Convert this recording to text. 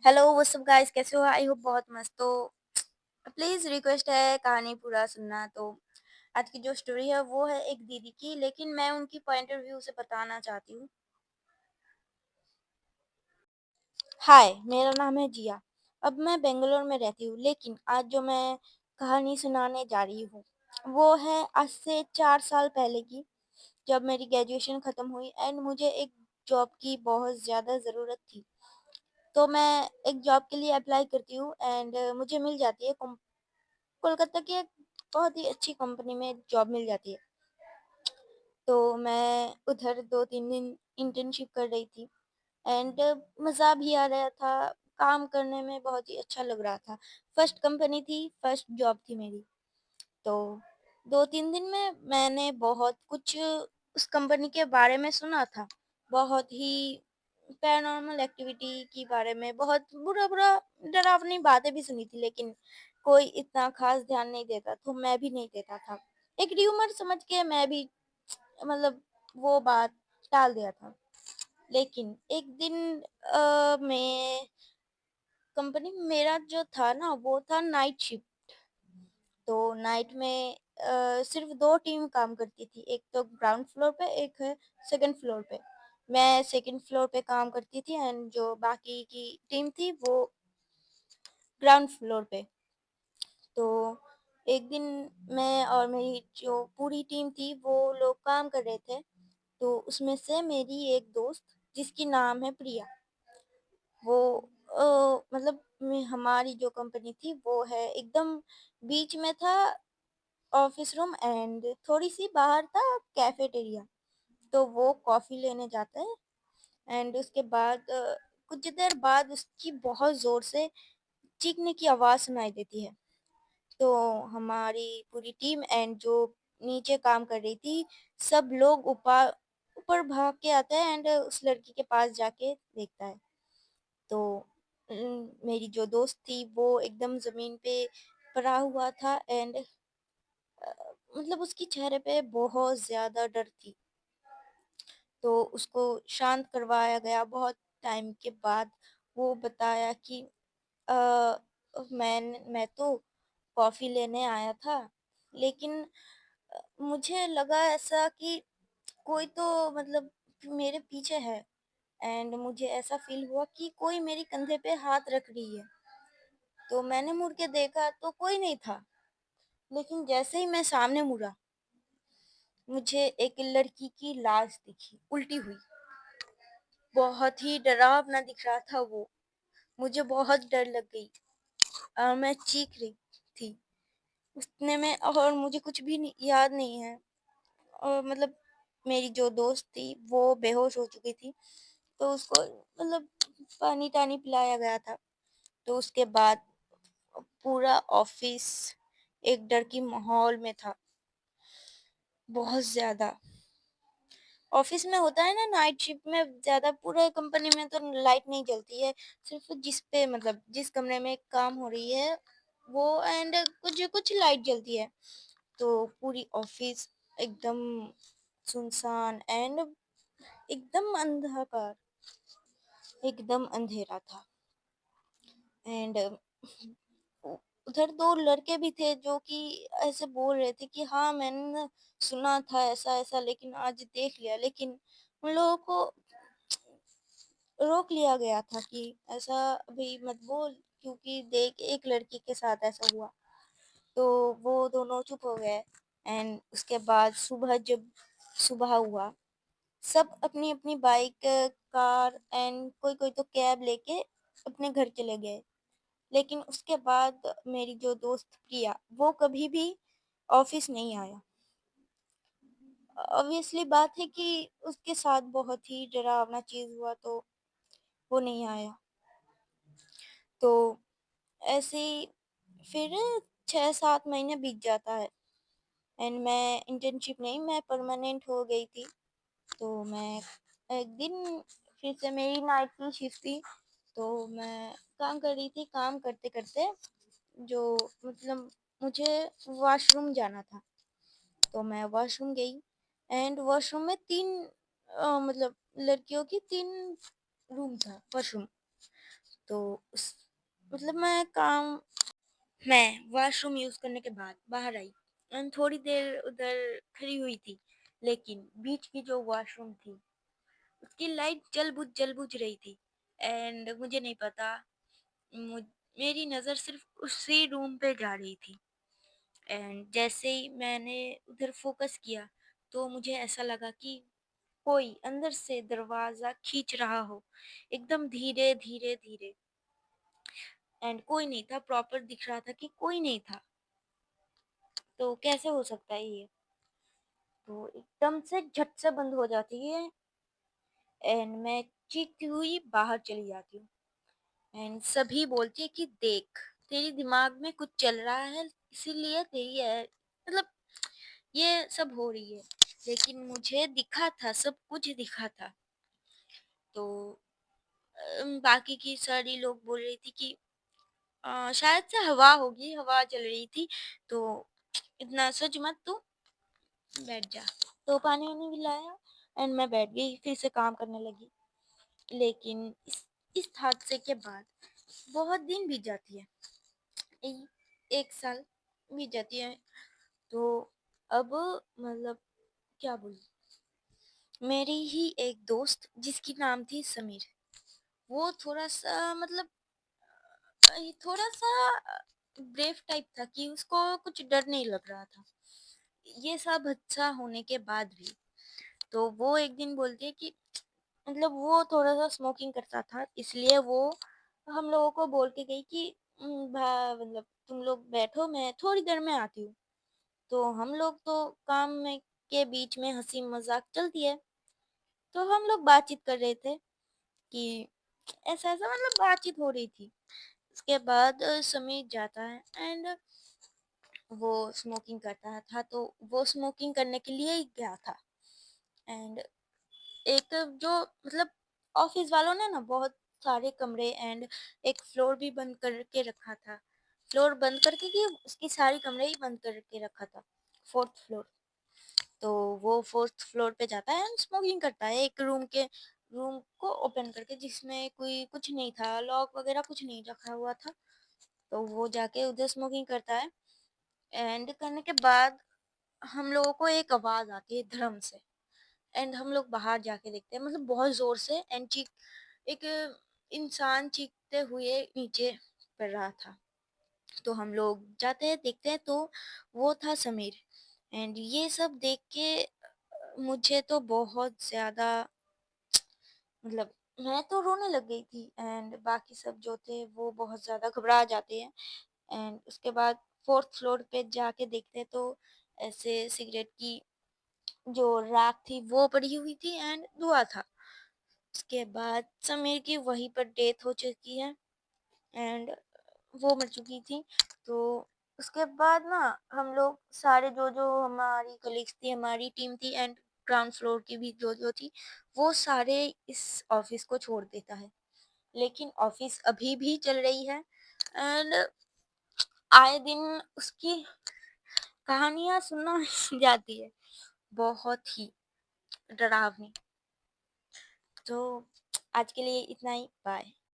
Hello what's up guys, कैसे हो? I hope बहुत मस्त। तो प्लीज़ रिक्वेस्ट है कहानी पूरा सुनना। तो आज की जो स्टोरी है वो है एक दीदी की, लेकिन मैं उनकी पॉइंट ऑफ व्यू से बताना चाहती हूँ। हाय, मेरा नाम है जिया। अब मैं बेंगलोर में रहती हूँ, लेकिन आज जो मैं कहानी सुनाने जा रही हूँ वो है आज से 4 साल पहले की, जब मेरी ग्रेजुएशन ख़त्म हुई एंड मुझे एक जॉब की बहुत ज़्यादा ज़रूरत थी। तो मैं एक जॉब के लिए अप्लाई करती हूँ एंड मुझे मिल जाती है। कोलकाता की एक बहुत ही अच्छी कंपनी में जॉब मिल जाती है। तो मैं उधर 2-3 दिन इंटर्नशिप कर रही थी एंड मज़ा भी आ रहा था, काम करने में बहुत ही अच्छा लग रहा था। फर्स्ट कंपनी थी, फर्स्ट जॉब थी मेरी। तो 2-3 दिन में मैंने बहुत कुछ उस कंपनी के बारे में सुना था। बहुत ही पैरानॉर्मल एक्टिविटी के बारे में बहुत बुरा-बुरा डरावनी बातें भी सुनी थी, लेकिन कोई इतना ख़ास ध्यान नहीं देता, तो मैं भी नहीं देता था। एक र्यूमर समझ के मैं भी मतलब वो बात टाल दिया था। लेकिन एक दिन मैं कंपनी मेरा जो था ना वो था नाइट शिफ्ट। तो नाइट में सिर्फ 2 टीम काम करती थी, एक तो ग्राउंड फ्लोर पे, एक है सेकंड फ्लोर पे। मैं सेकंड फ्लोर पे काम करती थी एंड जो बाकी की टीम थी वो ग्राउंड फ्लोर पे। तो एक दिन मैं और मेरी जो पूरी टीम थी वो लोग काम कर रहे थे। तो उसमें से मेरी एक दोस्त, जिसकी नाम है प्रिया, वो मतलब हमारी जो कंपनी थी वो है एकदम बीच में था ऑफिस रूम एंड थोड़ी सी बाहर था कैफेटेरिया। तो वो कॉफ़ी लेने जाता है एंड उसके बाद कुछ देर बाद उसकी बहुत ज़ोर से चीखने की आवाज़ सुनाई देती है। तो हमारी पूरी टीम एंड जो नीचे काम कर रही थी, सब लोग ऊपर ऊपर भाग के आता है एंड उस लड़की के पास जाके देखता है। तो मेरी जो दोस्त थी वो एकदम ज़मीन पे पड़ा हुआ था एंड मतलब उसकी चेहरे पे बहुत ज़्यादा डर थी। तो उसको शांत करवाया गया बहुत टाइम के बाद। वो बताया कि अ, मैं तो कॉफ़ी लेने आया था, लेकिन मुझे लगा ऐसा कि कोई तो मतलब मेरे पीछे है एंड मुझे ऐसा फ़ील हुआ कि कोई मेरे कंधे पे हाथ रख रही है। तो मैंने मुड़ के देखा तो कोई नहीं था, लेकिन जैसे ही मैं सामने मुड़ा, मुझे एक लड़की की लाश दिखी, उल्टी हुई। बहुत ही डरावना दिख रहा था वो। मुझे बहुत डर लग गई और मैं चीख रही थी। उतने में और मुझे कुछ भी नहीं याद नहीं है। और मतलब मेरी जो दोस्त थी वो बेहोश हो चुकी थी, तो उसको मतलब पानी-टानी पिलाया गया था। तो उसके बाद पूरा ऑफ़िस एक डर की माहौल में था, बहुत ज़्यादा। ऑफिस में होता है ना, नाइट शिफ्ट में ज़्यादा पूरे कंपनी में तो लाइट नहीं जलती है, सिर्फ जिस पे मतलब जिस कमरे में काम हो रही है वो एंड कुछ कुछ लाइट जलती है। तो पूरी ऑफिस एकदम सुनसान एंड एकदम अंधकार, एकदम अंधेरा था एंड उधर 2 लड़के भी थे जो कि ऐसे बोल रहे थे कि हाँ, मैंने ना सुना था ऐसा-ऐसा, लेकिन आज देख लिया। लेकिन उन लोगों को रोक लिया गया था कि ऐसा अभी मत बोल, क्योंकि देख एक लड़की के साथ ऐसा हुआ। तो वो दोनों चुप हो गए एंड उसके बाद जब सुबह हुआ, सब अपनी-अपनी बाइक, कार एंड कोई-कोई तो कैब लेके अपने घर चले गए। लेकिन उसके बाद मेरी जो दोस्त प्रिया, वो कभी भी ऑफ़िस नहीं आया। ऑब्वियसली बात है कि उसके साथ बहुत ही डरावना चीज़ हुआ, तो वो नहीं आया। तो ऐसे ही फिर 6-7 महीने बीत जाता है एंड मैं इंटर्नशिप नहीं, मैं परमानेंट हो गई थी। तो मैं एक दिन फिर से मेरी नाइट की शिफ्ट थी, तो मैं काम कर रही थी। काम करते-करते जो मतलब मुझे वॉशरूम जाना था, तो मैं वॉशरूम गई एंड वॉशरूम में 3 मतलब लड़कियों की 3 रूम था वॉशरूम। तो उस मतलब मैं वॉशरूम यूज़ करने के बाद बाहर आई एंड थोड़ी देर उधर खड़ी हुई थी, लेकिन बीच की जो वॉशरूम थी, उसकी लाइट जल बुझ रही थी एंड मुझे नहीं पता, मुझ मेरी नज़र सिर्फ़ उसी रूम पे जा रही थी एंड जैसे ही मैंने उधर फ़ोकस किया, तो मुझे ऐसा लगा कि कोई अंदर से दरवाज़ा खींच रहा हो, एकदम धीरे, धीरे, धीरे एंड कोई नहीं था, प्रॉपर दिख रहा था कि कोई नहीं था। तो कैसे हो सकता है ये? तो एकदम से झट से बंद हो जाती है एंड मैं चीखती हुई बाहर चली जाती हूँ एंड सभी बोलते हैं कि देख, तेरी दिमाग में कुछ चल रहा है, इसीलिए तेरी मतलब ये सब हो रही है। लेकिन मुझे दिखा था, सब कुछ दिखा था। तो बाकी की सारी लोग बोल रही थी कि शायद से हवा होगी, हवा चल रही थी, तो इतना सोच मत तू, बैठ जा। तो पानी-वानी पिलाया एंड मैं बैठ गई, फिर से काम करने लगी। लेकिन इस हादसे के बाद बहुत दिन बीत जाती है, ए 1 साल बीत जाती है। तो अब मतलब क्या बोलूँ, मेरी ही एक दोस्त जिसकी नाम थी समीर, वो थोड़ा-सा मतलब थोड़ा-सा ब्रेव टाइप था कि उसको कुछ डर नहीं लग रहा था। ये सब अच्छा होने के बाद भी। तो वो एक दिन बोलती है कि मतलब वो थोड़ा-सा स्मोकिंग करता था, इसलिए वो हम लोगों को बोल के गई कि मतलब तुम लोग बैठो, मैं थोड़ी देर में आती हूँ। तो हम लोग तो काम में के बीच में हँसी-मज़ाक चलती है, तो हम लोग बातचीत कर रहे थे कि ऐसा-ऐसा मतलब बातचीत हो रही थी। उसके बाद समीर जाता है एंड वो स्मोकिंग करता था, तो वो स्मोकिंग करने के लिए ही गया था एंड एक जो मतलब ऑफिस वालों ने ना बहुत सारे कमरे एंड एक फ्लोर भी बंद करके रखा था। फ्लोर बंद करके कि उसकी सारी कमरे ही बंद करके रखा था, 4th फ्लोर। तो वो 4th फ्लोर पे जाता है एंड स्मोकिंग करता है एक रूम को ओपन करके, जिसमें कोई कुछ नहीं था, लॉक वगैरह कुछ नहीं रखा हुआ था। तो वो जाके उधर स्मोकिंग करता है एंड करने के बाद हम लोगों को एक आवाज़ आती है धड़म से एंड हम लोग बाहर जाके देखते हैं, मतलब बहुत ज़ोर से एंड एक इंसान चीखते हुए नीचे पड़ रहा था। तो हम लोग जाते हैं, देखते हैं, तो वो था समीर एंड ये सब देख के मुझे तो बहुत ज़्यादा मतलब मैं तो रोने लग गई थी एंड बाकी सब जो थे वो बहुत ज़्यादा घबरा जाते हैं एंड उसके बाद 4th फ्लोर पे जाके देखते हैं, तो ऐसे सिगरेट की जो राख थी वो पड़ी हुई थी एंड धुआँ था। उसके बाद समीर की वहीं पर डेथ हो चुकी है एंड वो मर चुकी थी। तो उसके बाद ना हम लोग सारे जो हमारी कलीग्स थी, हमारी टीम थी एंड ग्राउंड फ्लोर की भी जो थी, वो सारे इस ऑफिस को छोड़ देता है। लेकिन ऑफिस अभी भी चल रही है एंड आए दिन उसकी कहानियाँ सुनना जाती है, बहुत ही डरावनी। तो आज के लिए इतना ही, बाय।